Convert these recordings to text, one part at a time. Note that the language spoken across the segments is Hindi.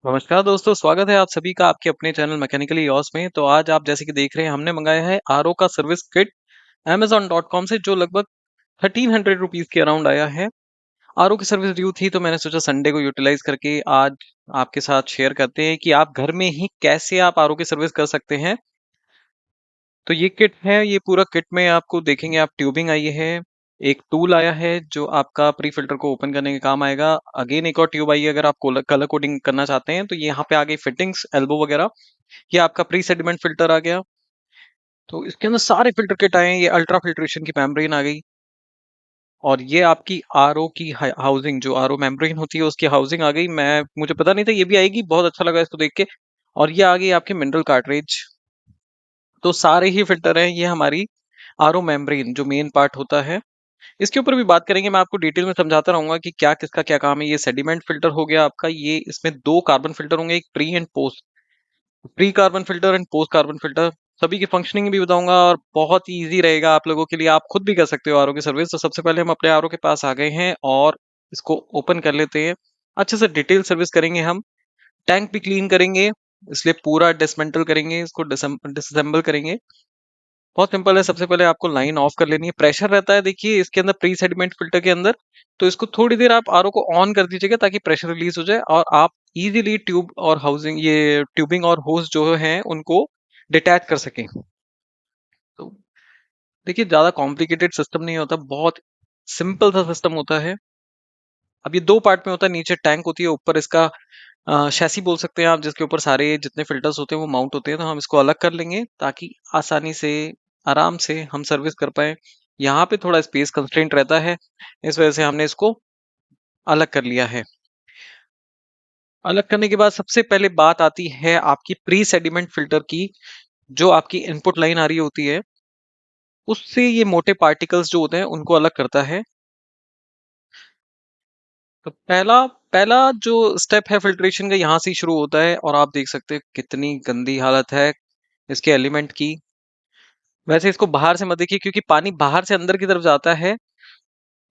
नमस्कार दोस्तों, स्वागत है आप सभी का आपके अपने चैनल मैकेनिकली यॉस में। तो आज आप जैसे कि देख रहे हैं, हमने मंगाया है आरओ का सर्विस किट amazon.com से, जो लगभग 1300 रुपीज के अराउंड आया है। आरओ की सर्विस ड्यू थी, तो मैंने सोचा संडे को यूटिलाइज करके आज आपके साथ शेयर करते हैं कि आप घर में ही कैसे आप आरओ की सर्विस कर सकते हैं। तो ये किट है, ये पूरा किट में आपको देखेंगे आप ट्यूबिंग आई है, एक टूल आया है जो आपका प्री फिल्टर को ओपन करने के काम आएगा। अगेन एक और ट्यूब आई है, अगर आप कलर कोडिंग करना चाहते हैं तो ये यहाँ पे आ गई फिटिंग्स एल्बो वगैरह। ये आपका प्री सेडिमेंट फिल्टर आ गया। तो इसके अंदर सारे फिल्टर किट आए हैं। ये अल्ट्रा फिल्ट्रेशन की मेम्ब्रेन आ गई, और ये आपकी आरओ की हाउसिंग, जो आरओ मेम्ब्रेन होती है उसकी हाउसिंग आ गई। मुझे पता नहीं था ये भी आएगी, बहुत अच्छा लगा इसको देख के। और ये आ गई आपके मिनरल कार्ट्रिज। तो सारे ही फिल्टर हैं, ये हमारी आरओ मेम्ब्रेन जो मेन पार्ट होता है। इसके ऊपर भी बात करेंगे, मैं आपको डिटेल में समझाता रहूंगा कि क्या किसका क्या काम है। ये सेडिमेंट फिल्टर हो गया आपका, ये इसमें दो कार्बन फिल्टर होंगे, एक pre and post. Pre carbon filter and post carbon filter, सभी की फंक्शनिंग भी बताऊंगा, और बहुत ही ईजी रहेगा आप लोगों के लिए। आप खुद भी कर सकते हो आरओ की सर्विस। तो सबसे पहले हम अपने आरओ के पास आ गए हैं और इसको ओपन कर लेते हैं। अच्छे से डिटेल सर्विस करेंगे हम। टैंक भी क्लीन करेंगे, इसलिए पूरा डिसमेंटल करेंगे, इसको डिसअसेंबल करेंगे। बहुत सिंपल है। सबसे पहले आपको लाइन ऑफ कर लेनी है। प्रेशर रहता है देखिए इसके अंदर, प्री सेडिमेंट फिल्टर के अंदर। तो इसको थोड़ी देर आप आरओ को ऑन कर दीजिएगा ताकि प्रेशर रिलीज हो जाए, और आप इजीली ट्यूब और हाउसिंग, ये ट्यूबिंग और होस जो है उनको डिटैच कर सकें। तो देखिए ज्यादा कॉम्प्लिकेटेड सिस्टम नहीं होता, बहुत सिंपल सा सिस्टम होता है। अब ये दो पार्ट में होता है, नीचे टैंक होती है, ऊपर इसका शैसी बोल सकते हैं आप, जिसके ऊपर सारे जितने फिल्टर्स होते हैं वो माउंट होते हैं। तो हम इसको अलग कर लेंगे ताकि आसानी से, आराम से हम सर्विस कर पाए। यहाँ पे थोड़ा स्पेस कंस्ट्रेंट रहता है, इस वजह से हमने इसको अलग कर लिया है। अलग करने के बाद सबसे पहले बात आती है आपकी प्री सेडिमेंट फिल्टर की। जो आपकी इनपुट लाइन आ रही होती है, उससे ये मोटे पार्टिकल्स जो होते हैं उनको अलग करता है। तो पहला पहला जो स्टेप है फिल्ट्रेशन का, यहाँ से ही शुरू होता है। और आप देख सकते हैं कितनी गंदी हालत है इसके एलिमेंट की। वैसे इसको बाहर से मत देखिए, क्योंकि पानी बाहर से अंदर की तरफ जाता है।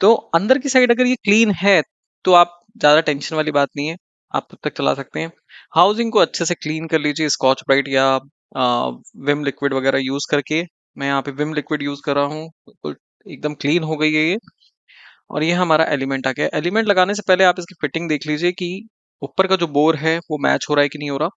तो अंदर की साइड अगर ये क्लीन है तो आप, ज्यादा टेंशन वाली बात नहीं है, आप तब तक चला सकते हैं। हाउसिंग को अच्छे से क्लीन कर लीजिए, स्कॉच ब्राइट या विम लिक्विड वगैरह यूज करके। मैं यहाँ पे विम लिक्विड यूज कर रहा हूँ, बिल्कुल एकदम क्लीन हो गई है ये। और ये हमारा एलिमेंट आ गया। एलिमेंट लगाने से पहले आप इसकी फिटिंग देख लीजिए कि ऊपर का जो बोर है वो मैच हो रहा है कि नहीं हो रहा,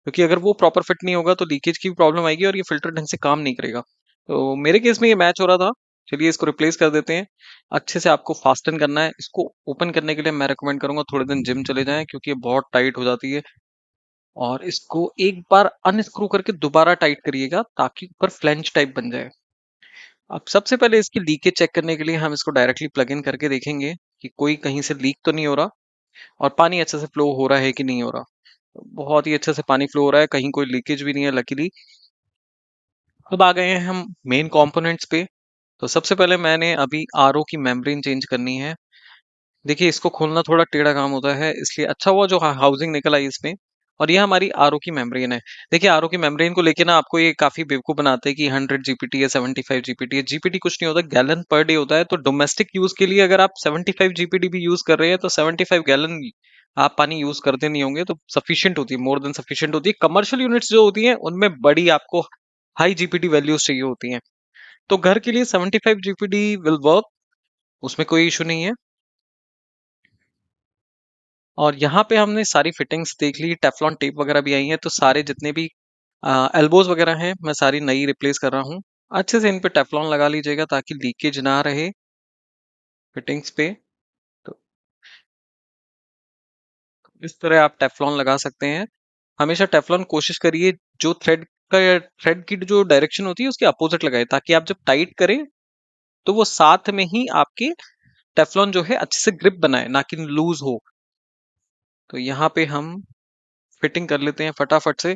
क्योंकि अगर वो प्रॉपर फिट नहीं होगा तो लीकेज की भी प्रॉब्लम आएगी और ये फिल्टर ढंग से काम नहीं करेगा। तो मेरे केस में ये मैच हो रहा था। चलिए इसको रिप्लेस कर देते हैं। अच्छे से आपको फास्टन करना है इसको। ओपन करने के लिए मैं रिकमेंड करूंगा थोड़े दिन जिम चले जाएं, क्योंकि ये बहुत टाइट हो जाती है। और इसको एक बार अनस्क्रू करके दोबारा टाइट करिएगा ताकि ऊपर फ्लेंज टाइप बन जाए। अब सबसे पहले इसकी लीकेज चेक करने के लिए हम इसको डायरेक्टली प्लग इन करके देखेंगे कि कोई कहीं से लीक तो नहीं हो रहा, और पानी अच्छे से फ्लो हो रहा है कि नहीं हो रहा। बहुत ही अच्छे से पानी फ्लो हो रहा है, कहीं कोई लीकेज भी नहीं है लकीली। अब आ गए हैं हम मेन कंपोनेंट्स पे। तो सबसे पहले मैंने अभी आरओ की मेम्ब्रेन चेंज करनी है। देखिए इसको खोलना थोड़ा टेढ़ा काम होता है, इसलिए अच्छा हुआ जो हाउसिंग निकल आई इसमें। और ये हमारी आरओ की मेम्ब्रेन है। देखिए आरओ की मेम्ब्रेन को लेके ना आपको ये काफी बेवकूफ बनाते हैं कि 100 जीपीटी है, 75 जीपीटी है। जीपीटी कुछ नहीं होता, गैलन पर डे होता है। तो डोमेस्टिक यूज के लिए अगर आप 75 जीपीटी भी यूज कर रहे हैं तो 75 गैलन आप पानी यूज करते नहीं होंगे, तो सफिशियंट होती है, मोर देन सफिशियंट होती है। कमर्शियल यूनिट्स जो होती हैं उनमें बड़ी आपको हाई जीपीटी वैल्यूज चाहिए होती हैं। तो घर के लिए 75 जीपीटी विल वर्क, उसमें कोई इशू नहीं है। और यहाँ पे हमने सारी फिटिंग्स देख ली, टेफलॉन टेप वगैरह भी आई है। तो सारे जितने भी एल्बोज वगैरह हैं मैं सारी नई रिप्लेस कर रहा हूँ। अच्छे से इन पे टेफलॉन लगा लीजिएगा ताकि लीकेज ना रहे फिटिंग्स पे। तो इस तरह आप टेफलॉन लगा सकते हैं। हमेशा टेफलॉन कोशिश करिए जो थ्रेड की जो डायरेक्शन होती है उसके अपोजिट लगाए, ताकि आप जब टाइट करें तो वो साथ में ही आपके टेफलॉन जो है अच्छे से ग्रिप बनाए, ना कि लूज हो। तो यहाँ पे हम फिटिंग कर लेते हैं फटाफट से।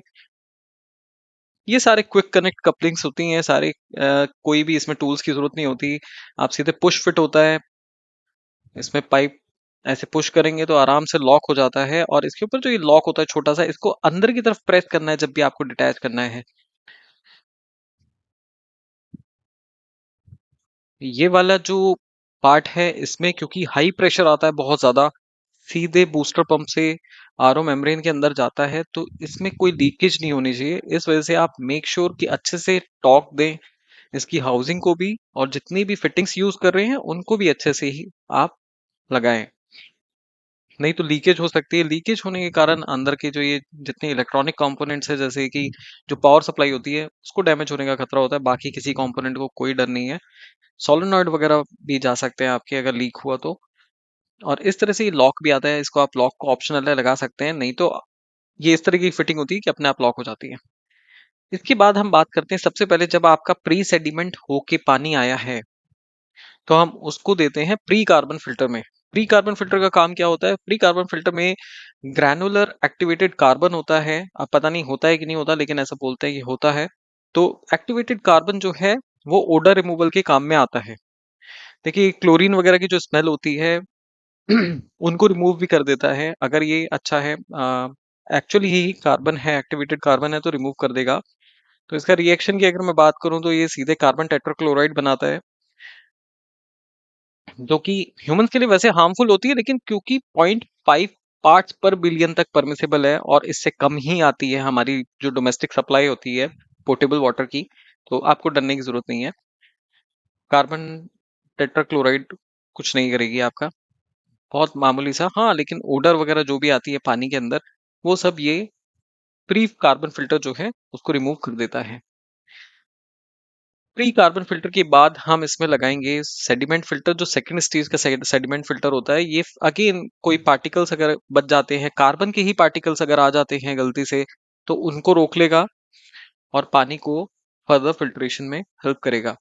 ये सारे क्विक कनेक्ट कपलिंग्स होती हैं सारे, कोई भी इसमें टूल्स की जरूरत नहीं होती। आप सीधे पुश फिट होता है, इसमें पाइप ऐसे पुश करेंगे तो आराम से लॉक हो जाता है। और इसके ऊपर जो ये लॉक होता है छोटा सा, इसको अंदर की तरफ प्रेस करना है जब भी आपको डिटैच करना है। ये वाला जो पार्ट है इसमें क्योंकि हाई प्रेशर आता है बहुत ज्यादा, सीधे बूस्टर पंप से आरओ मेम्ब्रेन के अंदर जाता है, तो इसमें कोई लीकेज नहीं होनी चाहिए। इस वजह से आप मेक श्योर कि अच्छे से टॉक दें इसकी हाउसिंग को भी, और जितनी भी फिटिंग्स यूज कर रहे हैं उनको भी अच्छे से ही आप लगाएं। नहीं तो लीकेज हो सकती है। लीकेज होने के कारण अंदर के जो ये जितने इलेक्ट्रॉनिक कंपोनेंट्स है, जैसे कि जो पावर सप्लाई होती है, उसको डैमेज होने का खतरा होता है। बाकी किसी कंपोनेंट को कोई डर नहीं है। सोलेनॉइड वगैरह भी जा सकते हैं आपके, अगर लीक हुआ तो। और इस तरह से ये लॉक भी आता है, इसको आप लॉक को ऑप्शनल है लगा सकते हैं, नहीं तो ये इस तरह की फिटिंग होती है कि अपने आप लॉक हो जाती है। इसके बाद हम बात करते हैं, सबसे पहले जब आपका प्री सेडिमेंट होके पानी आया है, तो हम उसको देते हैं प्री कार्बन फिल्टर में। प्री कार्बन फिल्टर का काम क्या होता है? प्री कार्बन फिल्टर में ग्रैनुलर एक्टिवेटेड कार्बन होता है। अब पता नहीं होता है कि नहीं होता, लेकिन ऐसा बोलते हैं कि होता है। तो एक्टिवेटेड कार्बन जो है वो ओडर रिमूवल के काम में आता है। देखिए, क्लोरीन वगैरह की जो स्मेल होती है उनको रिमूव भी कर देता है, अगर ये अच्छा है। एक्चुअली ही कार्बन है, एक्टिवेटेड कार्बन है, तो रिमूव कर देगा। तो इसका रिएक्शन की अगर मैं बात करूं तो ये सीधे कार्बन टेट्राक्लोराइड बनाता है, जो कि ह्यूमंस के लिए वैसे हार्मफुल होती है, लेकिन क्योंकि 0.5 पार्ट्स पर बिलियन तक परमिसेबल है और इससे कम ही आती है हमारी जो डोमेस्टिक सप्लाई होती है पोर्टेबल वाटर की, तो आपको डरने की जरूरत नहीं है। कार्बन टेट्राक्लोराइड कुछ नहीं करेगी आपका, बहुत मामूली सा। हाँ, लेकिन ओडर वगैरह जो भी आती है पानी के अंदर, वो सब ये प्री कार्बन फिल्टर जो है उसको रिमूव कर देता है। प्री कार्बन फिल्टर के बाद हम इसमें लगाएंगे सेडिमेंट फिल्टर, जो सेकंड स्टेज का सेडिमेंट फिल्टर होता है। ये अगेन कोई पार्टिकल्स अगर बच जाते हैं, कार्बन के ही पार्टिकल्स अगर आ जाते हैं गलती से, तो उनको रोक लेगा और पानी को फर्दर फिल्ट्रेशन में हेल्प करेगा।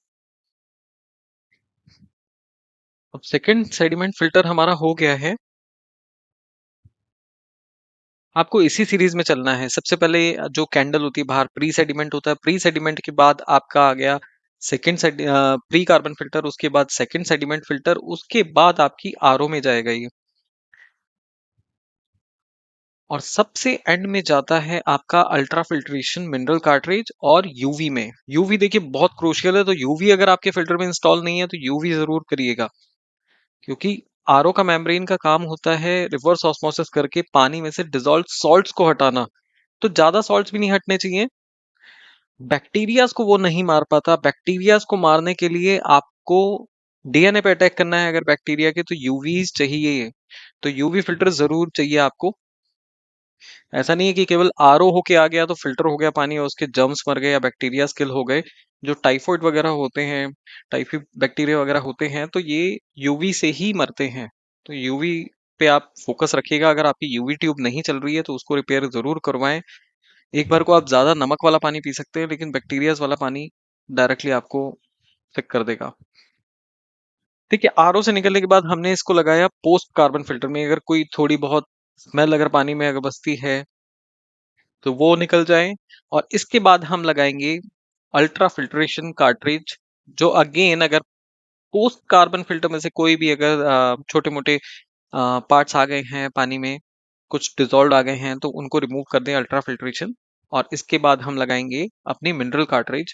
अब सेकंड सेडिमेंट फिल्टर हमारा हो गया है। आपको इसी सीरीज में चलना है। सबसे पहले जो कैंडल होती है बाहर, प्री सेडिमेंट होता है। प्री सेडिमेंट के बाद आपका आ गया सेकंड प्री कार्बन फिल्टर, उसके बाद सेकंड सेडिमेंट फिल्टर, उसके बाद आपकी आरओ में जाएगा ये, और सबसे एंड में जाता है आपका अल्ट्रा फिल्ट्रेशन मिनरल कार्ट्रिज और यूवी में। यूवी देखिए बहुत क्रूशियल है, तो यूवी अगर आपके फिल्टर में इंस्टॉल नहीं है तो यूवी जरूर करिएगा, क्योंकि आरओ का मेम्ब्रेन का काम होता है रिवर्स ऑस्मोसिस करके पानी में से डिजॉल्व सॉल्ट्स को हटाना। तो ज्यादा सॉल्ट्स भी नहीं हटने चाहिए। बैक्टीरियाज को वो नहीं मार पाता। बैक्टीरियाज को मारने के लिए आपको डीएनए पे अटैक करना है अगर बैक्टीरिया के, तो यूवीज चाहिए। तो यूवी फिल्टर जरूर चाहिए आपको। ऐसा नहीं है कि केवल आरओ होके आ गया तो फिल्टर हो गया पानी और उसके जर्म्स मर गए या बैक्टीरिया किल हो गए। जो टाइफॉइड वगैरह होते हैं, टाइफी बैक्टीरिया वगैरह होते हैं, तो ये यूवी से ही मरते हैं। तो यूवी पे आप फोकस रखिएगा। अगर आपकी यूवी ट्यूब नहीं चल रही है तो उसको रिपेयर जरूर करवाएं। एक बार को आप ज्यादा नमक वाला पानी पी सकते हैं, लेकिन बैक्टीरियाज वाला पानी डायरेक्टली आपको सिक कर देगा। देखिए, आरओ से निकलने के बाद हमने इसको लगाया पोस्ट कार्बन फिल्टर में। अगर कोई थोड़ी बहुत स्मेल अगर पानी में अगर बसती है तो वो निकल जाए। और इसके बाद हम लगाएंगे अल्ट्रा फिल्ट्रेशन कार्ट्रिज, जो अगेन अगर पोस्ट कार्बन फिल्टर में से कोई भी अगर छोटे मोटे पार्ट्स आ गए हैं पानी में, कुछ डिजोल्व आ गए हैं, तो उनको रिमूव कर दें अल्ट्रा फिल्ट्रेशन। और इसके बाद हम लगाएंगे अपनी मिनरल कार्ट्रिज,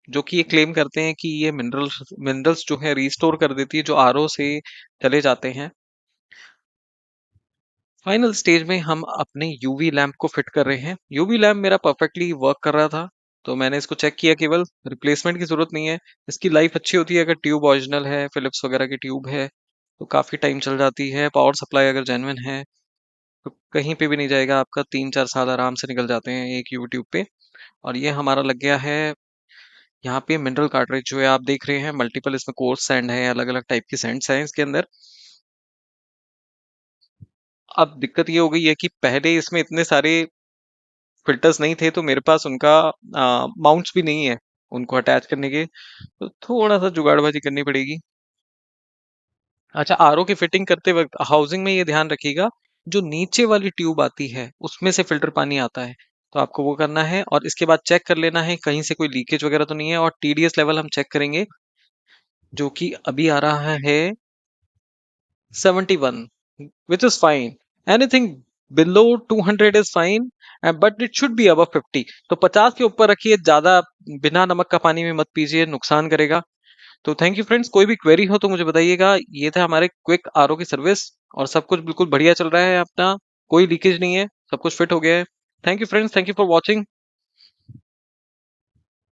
जो कि ये क्लेम करते हैं कि ये मिनरल्स मिनरल्स जो है रिस्टोर कर देती है, जो आरओ से चले जाते हैं। फाइनल स्टेज में हम अपने यूवी लैंप को फिट कर रहे हैं। यूवी लैंप मेरा परफेक्टली वर्क कर रहा था, तो मैंने इसको चेक किया। केवल रिप्लेसमेंट की जरूरत नहीं है। इसकी लाइफ अच्छी होती है अगर ट्यूब ओरिजिनल है, फिलिप्स वगैरह की ट्यूब है, तो काफी टाइम चल जाती है। पावर सप्लाई अगर जेन्युइन है तो कहीं पे भी नहीं जाएगा आपका, 3-4 साल आराम से निकल जाते हैं एक यूवी ट्यूब पे। और ये हमारा लग गया है यहाँ पे मिनरल कार्ट्रिज जो है आप देख रहे हैं। मल्टीपल इसमें कोर्स सैंड है, अलग अलग टाइप की सैंड्स हैं इसके अंदर। अब दिक्कत ये हो गई है कि पहले इसमें इतने सारे फिल्टर्स नहीं थे, तो मेरे पास उनका माउंट्स भी नहीं है उनको अटैच करने के, तो थोड़ा सा जुगाड़बाजी करनी पड़ेगी। अच्छा, आरओ की फिटिंग करते वक्त हाउसिंग में ये ध्यान रखिएगा, जो नीचे वाली ट्यूब आती है उसमें से फिल्टर पानी आता है, तो आपको वो करना है। और इसके बाद चेक कर लेना है कहीं से कोई लीकेज वगैरह तो नहीं है। और टीडीएस लेवल हम चेक करेंगे, जो कि अभी आ रहा है 71, which is fine. Anything below 200 is fine, but it should be above 50. तो 50 के ऊपर रखिए, ज्यादा बिना नमक का पानी में मत पीजिए, नुकसान करेगा। तो थैंक यू फ्रेंड्स, कोई भी क्वेरी हो तो मुझे बताइएगा। ये था हमारे क्विक आरओ की सर्विस, और सब कुछ बिल्कुल बढ़िया चल रहा है अपना। कोई लीकेज नहीं है, सब कुछ फिट हो गया है। Thank you friends, thank you for watching.